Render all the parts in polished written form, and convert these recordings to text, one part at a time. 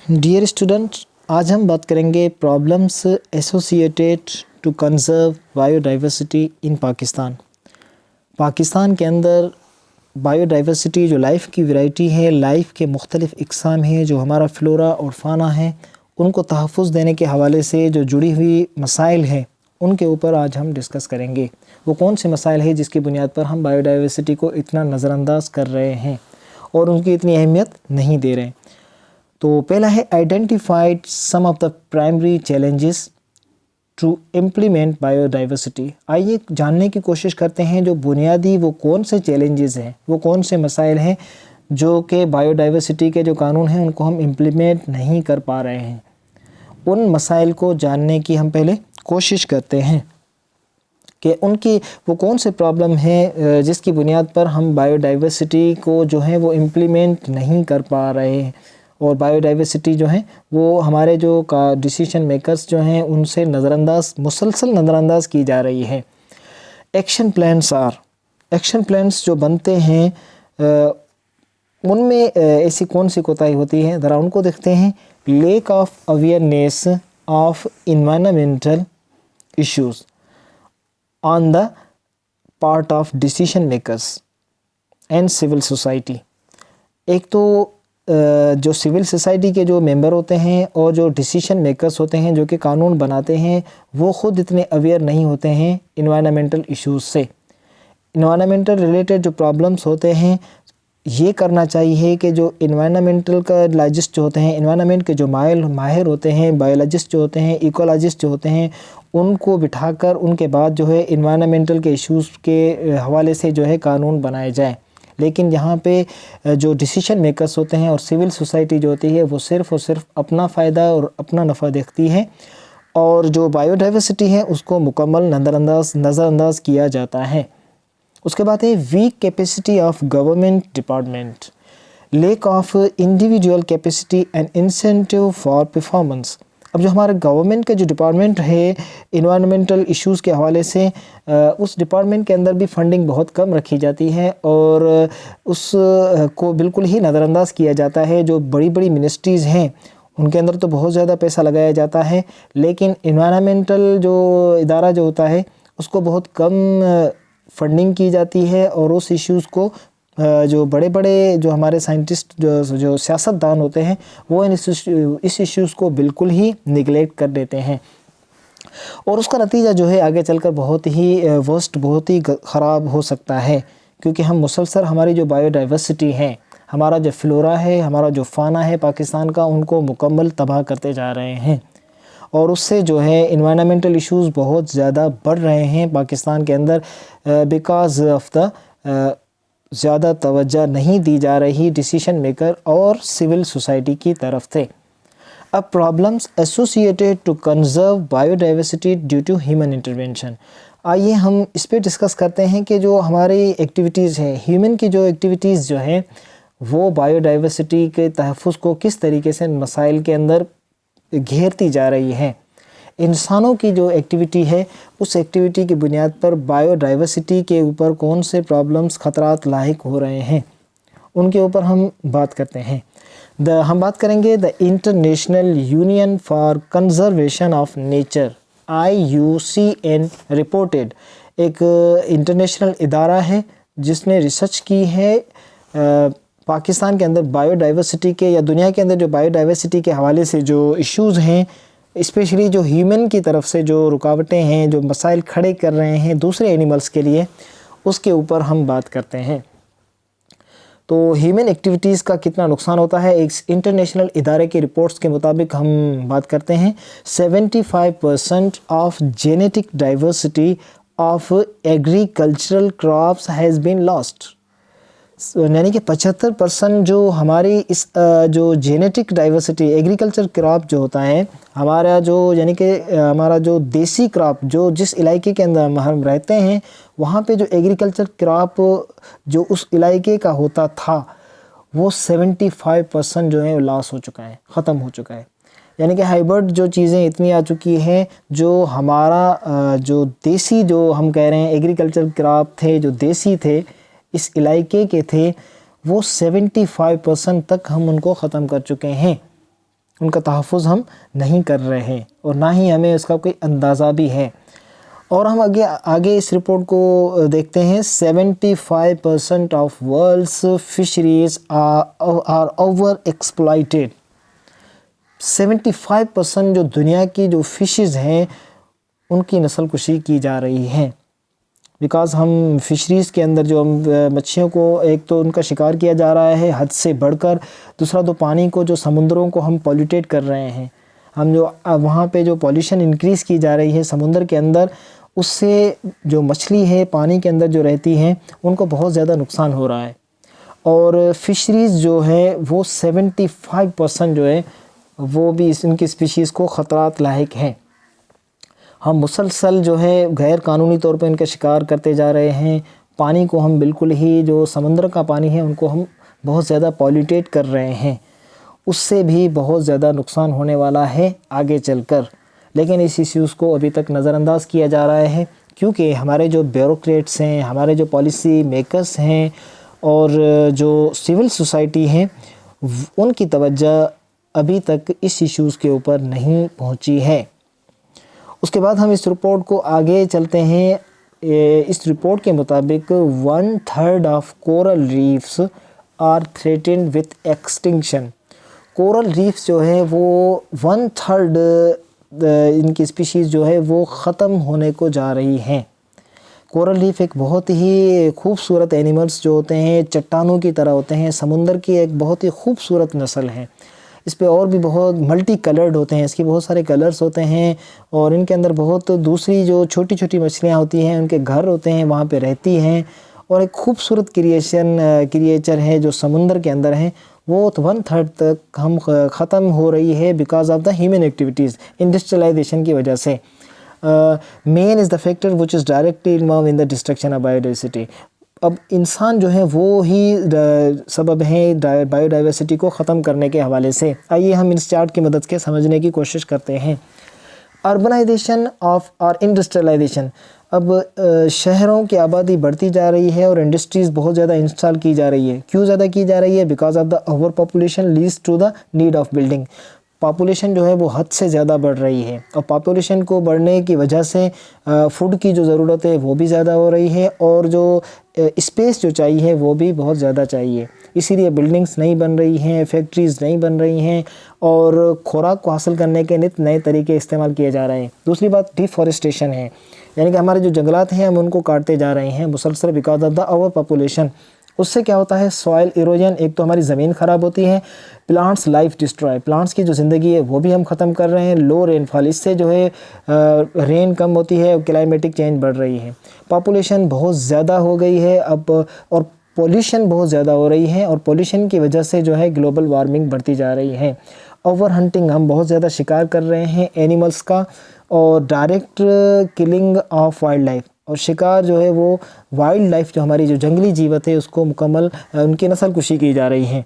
Dear student, آج ہم بات کریں گے problems associated to conserve biodiversity in Pakistan. Pakistan کے اندر بایو ڈائیورسٹی جو لائف کی ورائٹی ہے، لائف کے مختلف اقسام ہیں، جو ہمارا فلورا اور فانا ہے، ان کو تحفظ دینے کے حوالے سے جو جڑی ہوئی مسائل ہیں ان کے اوپر آج ہم ڈسکس کریں گے۔ وہ کون سے مسائل ہیں جس کی بنیاد پر ہم بایو ڈائیورسٹی کو اتنا نظر انداز کر رہے ہیں اور ان کی اتنی اہمیت نہیں دے رہے ہیں۔ تو پہلا ہے identified some of the primary challenges to implement biodiversity. آئیے جاننے کی کوشش کرتے ہیں جو بنیادی وہ کون سے چیلنجز ہیں، وہ کون سے مسائل ہیں جو کہ بایو ڈائیورسٹی کے جو قانون ہیں ان کو ہم امپلیمنٹ نہیں کر پا رہے ہیں۔ ان مسائل کو جاننے کی ہم پہلے کوشش کرتے ہیں کہ ان کی وہ کون سے پرابلم ہیں جس کی بنیاد پر ہم بایو ڈائیورسٹی کو جو ہے وہ امپلیمنٹ نہیں کر پا رہے ہیں، اور بایو ڈائیورسٹی جو ہیں وہ ہمارے جو ڈیسیشن میکرز جو ہیں ان سے مسلسل نظر انداز کی جا رہی ہے۔ ایکشن پلانس جو بنتے ہیں ان میں ایسی کون سی کوتاہی ہوتی ہے، ذرا ان کو دیکھتے ہیں۔ Lack of awareness of environmental issues on the part of decision makers and civil society. ایک تو جو سول سوسائٹی کے جو ممبر ہوتے ہیں اور جو ڈیسیشن میکرز ہوتے ہیں جو کہ قانون بناتے ہیں، وہ خود اتنے اویئر نہیں ہوتے ہیں انوائرمنٹل ایشوز سے۔ انوائرمنٹل ریلیٹڈ جو پرابلمس ہوتے ہیں، یہ کرنا چاہیے کہ جو انوائرمنٹل کا لائجسٹ جو ہوتے ہیں، انوائرمنٹ کے جو ماہر ہوتے ہیں، بایولوجسٹ جو ہوتے ہیں، ایکولوجسٹ جو ہوتے ہیں، ان کو بٹھا کر ان کے بعد جو ہے انوائرمنٹل کے ایشوز کے حوالے سے جو ہے قانون بنائے جائیں۔ لیکن یہاں پہ جو ڈیسیشن میکرز ہوتے ہیں اور سول سوسائٹی جو ہوتی ہے وہ صرف اور صرف اپنا فائدہ اور اپنا نفع دیکھتی ہے، اور جو بایو ڈائیورسٹی ہے اس کو مکمل نظر انداز کیا جاتا ہے۔ اس کے بعد ہے weak capacity of government department, lack of individual capacity and incentive for performance. اب جو ہمارا گورنمنٹ کا جو ڈپارٹمنٹ ہے انوائرمنٹل ایشوز کے حوالے سے، اس ڈپارٹمنٹ کے اندر بھی فنڈنگ بہت کم رکھی جاتی ہے اور اس کو بالکل ہی نظر انداز کیا جاتا ہے۔ جو بڑی بڑی منسٹریز ہیں ان کے اندر تو بہت زیادہ پیسہ لگایا جاتا ہے، لیکن انوائرمنٹل جو ادارہ جو ہوتا ہے اس کو بہت کم فنڈنگ کی جاتی ہے، اور اس ایشوز کو جو بڑے بڑے جو ہمارے سائنٹسٹ جو سیاست دان ہوتے ہیں وہ اس ایشوز کو بالکل ہی نگلیکٹ کر دیتے ہیں، اور اس کا نتیجہ جو ہے آگے چل کر بہت ہی بہت ہی خراب ہو سکتا ہے، کیونکہ ہم مسلسل ہماری جو بایو ڈائیورسٹی ہے، ہمارا جو فلورا ہے، ہمارا جو فانا ہے پاکستان کا، ان کو مکمل تباہ کرتے جا رہے ہیں، اور اس سے جو ہے انوائرمنٹل ایشوز بہت زیادہ بڑھ رہے ہیں پاکستان کے اندر، بیکاز آف دا زیادہ توجہ نہیں دی جا رہی ڈیسیشن میکر اور سول سوسائٹی کی طرف سے۔ اب problems associated to conserve biodiversity due to human intervention. آئیے ہم اس پہ ڈسکس کرتے ہیں کہ جو ہماری ایکٹیویٹیز ہیں، ہیومن کی جو ایکٹیویٹیز جو ہیں، وہ بایو ڈائیورسٹی کے تحفظ کو کس طریقے سے مسائل کے اندر گھیرتی جا رہی ہیں۔ انسانوں کی جو ایکٹیویٹی ہے، اس ایکٹیویٹی کی بنیاد پر بایو ڈائیورسٹی کے اوپر کون سے پرابلمس، خطرات لاحق ہو رہے ہیں، ان کے اوپر ہم بات کرتے ہیں۔ ہم بات کریں گے the international union for conservation of nature IUCN reported, ایک انٹرنیشنل ادارہ ہے جس نے ریسرچ کی ہے پاکستان کے اندر بایو ڈائیورسٹی کے یا دنیا کے اندر جو بایو ڈائیورسٹی کے حوالے سے جو ایشوز ہیں، اسپیشلی جو ہیومن کی طرف سے جو رکاوٹیں ہیں، جو مسائل کھڑے کر رہے ہیں دوسرے اینیملز کے لیے، اس کے اوپر ہم بات کرتے ہیں۔ تو ہیومن ایکٹیویٹیز کا کتنا نقصان ہوتا ہے، ایک انٹرنیشنل ادارے کی رپورٹس کے مطابق ہم بات کرتے ہیں 75% of genetic diversity of agricultural crops has been lost, یعنی کہ 75% جو ہماری اس جو جینیٹک ڈائیورسٹی ایگریکلچر کراپ جو ہوتا ہے ہمارا، جو یعنی کہ ہمارا جو دیسی کراپ جو جس علاقے کے اندر ہم رہتے ہیں، وہاں پہ جو ایگریکلچر کراپ جو اس علاقے کا ہوتا تھا، وہ 75% جو ہے لاس ہو چکا ہے، ختم ہو چکا ہے۔ یعنی کہ ہائیبرڈ جو چیزیں اتنی آ چکی ہیں، جو ہمارا جو دیسی جو ہم کہہ رہے ہیں ایگریکلچر کراپ تھے، جو دیسی تھے، اس علاقے کے تھے، وہ 75% تک ہم ان کو ختم کر چکے ہیں۔ ان کا تحفظ ہم نہیں کر رہے ہیں اور نہ ہی ہمیں اس کا کوئی اندازہ بھی ہے۔ اور ہم آگے اس رپورٹ کو دیکھتے ہیں۔ 75% of world's fisheries are over exploited. 75% جو دنیا کی جو فشز ہیں ان کی نسل کشی کی جا رہی ہے، بیکاز ہم فشریز کے اندر جو مچھلیوں کو ایک تو ان کا شکار کیا جا رہا ہے حد سے بڑھ کر، دوسرا تو پانی کو جو سمندروں کو ہم پولیوٹیٹ کر رہے ہیں، ہم جو وہاں پہ جو پولیوشن انکریز کی جا رہی ہے سمندر کے اندر، اس سے جو مچھلی ہے پانی کے اندر جو رہتی ہیں ان کو بہت زیادہ نقصان ہو رہا ہے، اور فشریز جو ہے وہ 75% جو ہے وہ بھی ان کی اسپیشیز کو خطرات لاحق ہیں۔ ہم مسلسل جو ہے غیر قانونی طور پہ ان کا شکار کرتے جا رہے ہیں، پانی کو ہم بالکل ہی جو سمندر کا پانی ہے ان کو ہم بہت زیادہ پولیوٹیٹ کر رہے ہیں، اس سے بھی بہت زیادہ نقصان ہونے والا ہے آگے چل کر، لیکن اس ایشوز کو ابھی تک نظر انداز کیا جا رہا ہے کیونکہ ہمارے جو بیوروکریٹس ہیں، ہمارے جو پالیسی میکرز ہیں اور جو سول سوسائٹی ہیں، ان کی توجہ ابھی تک اس ایشوز کے اوپر نہیں پہنچی ہے۔ اس کے بعد ہم اس رپورٹ کو آگے چلتے ہیں۔ اس رپورٹ کے مطابق 1/3 of coral reefs are threatened with extinction. Coral reefs جو ہے وہ 1/3 ان کی اسپیشیز جو ہے وہ ختم ہونے کو جا رہی ہیں۔ کورل ریف ایک بہت ہی خوبصورت اینیملز جو ہوتے ہیں، چٹانوں کی طرح ہوتے ہیں، سمندر کی ایک بہت ہی خوبصورت نسل ہے۔ اس پہ اور بھی بہت ملٹی کلرڈ ہوتے ہیں، اس کے بہت سارے کلرز ہوتے ہیں، اور ان کے اندر بہت دوسری جو چھوٹی چھوٹی مچھلیاں ہوتی ہیں ان کے گھر ہوتے ہیں، وہاں پہ رہتی ہیں، اور ایک خوبصورت کریچر ہے جو سمندر کے اندر ہیں، وہ 1/3 تک ہم ختم ہو رہی ہے because of the human activities, industrialization کی وجہ سے۔ Man is the factor which is directly involve in the destruction of biodiversity. اب انسان جو ہے وہ ہی سبب ہیں بایو ڈائیورسٹی کو ختم کرنے کے حوالے سے۔ آئیے ہم اس چارٹ کی مدد سے سمجھنے کی کوشش کرتے ہیں۔ اربنائزیشن آف اور انڈسٹریلائزیشن، اب شہروں کی آبادی بڑھتی جا رہی ہے اور انڈسٹریز بہت زیادہ انسٹال کی جا رہی ہے۔ کیوں زیادہ کی جا رہی ہے؟ Because of the over population leads to the need of building. Population جو ہے وہ حد سے زیادہ بڑھ رہی ہے، اور پاپولیشن کو بڑھنے کی وجہ سے فوڈ کی جو ضرورت ہے وہ بھی زیادہ ہو رہی ہے، اور جو اسپیس جو چاہیے وہ بھی بہت زیادہ چاہیے، اسی لیے بلڈنگز نہیں بن رہی ہیں، فیکٹریز نہیں بن رہی ہیں، اور خوراک کو حاصل کرنے کے نئے طریقے استعمال کیے جا رہے ہیں۔ دوسری بات ڈیفارسٹیشن ہے، یعنی کہ ہمارے جو جنگلات ہیں ہم ان کو کاٹتے جا رہے ہیں مسلسل because of the over population. اس سے کیا ہوتا ہے؟ سوائل ایروجن، ایک تو ہماری زمین خراب ہوتی ہے، پلانٹس لائف ڈسٹرائے، پلانٹس کی جو زندگی ہے وہ بھی ہم ختم کر رہے ہیں، لو رین فال، اس سے جو ہے رین کم ہوتی ہے، کلائمیٹک چینج بڑھ رہی ہے، پاپولیشن بہت زیادہ ہو گئی ہے اب، اور پولیوشن بہت زیادہ ہو رہی ہے، اور پولیوشن کی وجہ سے جو ہے گلوبل وارمنگ بڑھتی جا رہی ہے۔ اوور ہنٹنگ، ہم بہت زیادہ شکار کر رہے ہیں اینیملز کا، اور direct killing of wildlife, اور شکار جو ہے وہ وائلڈ لائف جو ہماری جو جنگلی جیوت ہے اس کو مکمل ان کی نسل کشی کی جا رہی ہے۔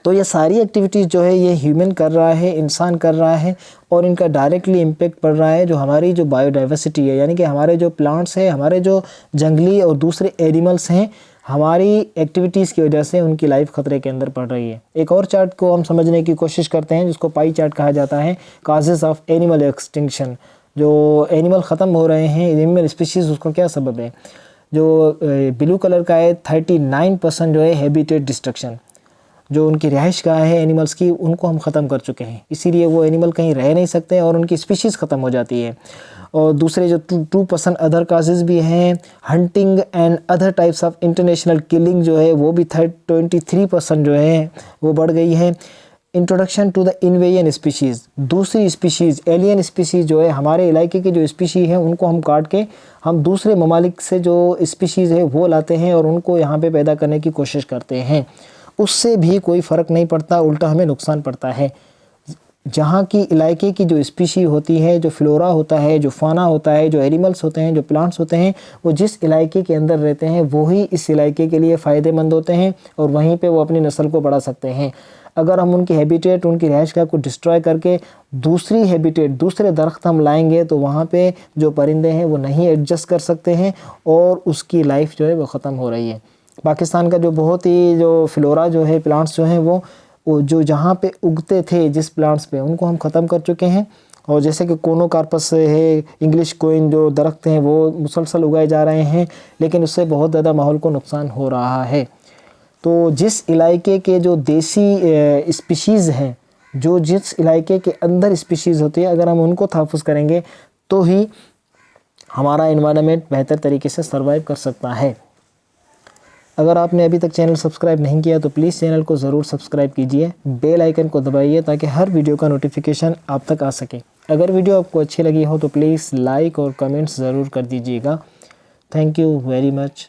تو یہ ساری ایکٹیویٹیز جو ہے یہ ہیومن کر رہا ہے، انسان کر رہا ہے، اور ان کا ڈائریکٹلی امپیکٹ پڑ رہا ہے جو ہماری جو بایو ڈائیورسٹی ہے، یعنی کہ ہمارے جو پلانٹس ہیں، ہمارے جو جنگلی اور دوسرے اینیملس ہیں، ہماری ایکٹیویٹیز کی وجہ سے ان کی لائف خطرے کے اندر پڑ رہی ہے۔ ایک اور چارٹ کو ہم سمجھنے کی کوشش کرتے ہیں جس کو پائی چارٹ کہا جاتا ہے، کازز آف اینیمل ایکسٹنکشن، جو اینیمل ختم ہو رہے ہیں، اینیمل اسپیشیز، اس کا کیا سبب ہے؟ جو بلو کلر کا ہے 39% جو ہے ہیبیٹیٹ ڈسٹرکشن، جو ان کی رہائش گاہ ہے اینیملز کی ان کو ہم ختم کر چکے ہیں، اسی لیے وہ اینیمل کہیں رہ نہیں سکتے اور ان کی اسپیشیز ختم ہو جاتی ہے۔ اور دوسرے جو 2% ادر کازز بھی ہیں، hunting and other types of international killing جو ہے وہ بھی 23% جو ہے وہ بڑھ گئی ہے۔ Introduction to the invasion species, دوسری اسپیشیز، ایلین اسپیشیز جو ہے ہمارے علاقے کی جو اسپیشیز ہیں ان کو ہم کاٹ کے ہم دوسرے ممالک سے جو اسپیشیز ہے وہ لاتے ہیں اور ان کو یہاں پہ پیدا کرنے کی کوشش کرتے ہیں، اس سے بھی کوئی فرق نہیں پڑتا، الٹا ہمیں نقصان پڑتا ہے۔ جہاں کی علاقے کی جو اسپیشی ہوتی ہے، جو فلورا ہوتا ہے، جو فانا ہوتا ہے، جو اینیملز ہوتے ہیں، جو پلانٹس ہوتے ہیں، وہ جس علاقے کے اندر رہتے ہیں وہی اس علاقے کے لیے فائدہ مند ہوتے ہیں اور وہیں پہ وہ اپنی نسل کو بڑھا سکتے ہیں۔ اگر ہم ان کی ہیبیٹیٹ، ان کی رہائش گاہ کو ڈسٹرائے کر کے دوسری ہیبیٹیٹ، دوسرے درخت ہم لائیں گے تو وہاں پہ جو پرندے ہیں وہ نہیں ایڈجسٹ کر سکتے ہیں اور اس کی لائف جو ہے وہ ختم ہو رہی ہے۔ پاکستان کا جو بہت ہی جو فلورا جو ہے، پلانٹس جو ہیں وہ جو جہاں پہ اگتے تھے جس پلانٹس پہ، ان کو ہم ختم کر چکے ہیں. اور جیسے کہ کونوکارپس ہے، انگلش کوئن جو درخت ہیں وہ مسلسل اگائے جا رہے ہیں، لیکن اس سے بہت زیادہ ماحول کو نقصان ہو رہا ہے. تو جس علاقے کے جو دیسی اسپیشیز ہیں، جو جس علاقے کے اندر اسپیشیز ہوتی ہے، اگر ہم ان کو تحفظ کریں گے تو ہی ہمارا انوائرمنٹ بہتر طریقے سے سروائیو کر سکتا ہے. اگر آپ نے ابھی تک چینل سبسکرائب نہیں کیا تو پلیز چینل کو ضرور سبسکرائب کیجئے، بیل آئیکن کو دبائیے تاکہ ہر ویڈیو کا نوٹیفیکیشن آپ تک آ سکے. اگر ویڈیو آپ کو اچھی لگی ہو تو پلیز لائک اور کمنٹس ضرور کر دیجئے گا. Thank you very much.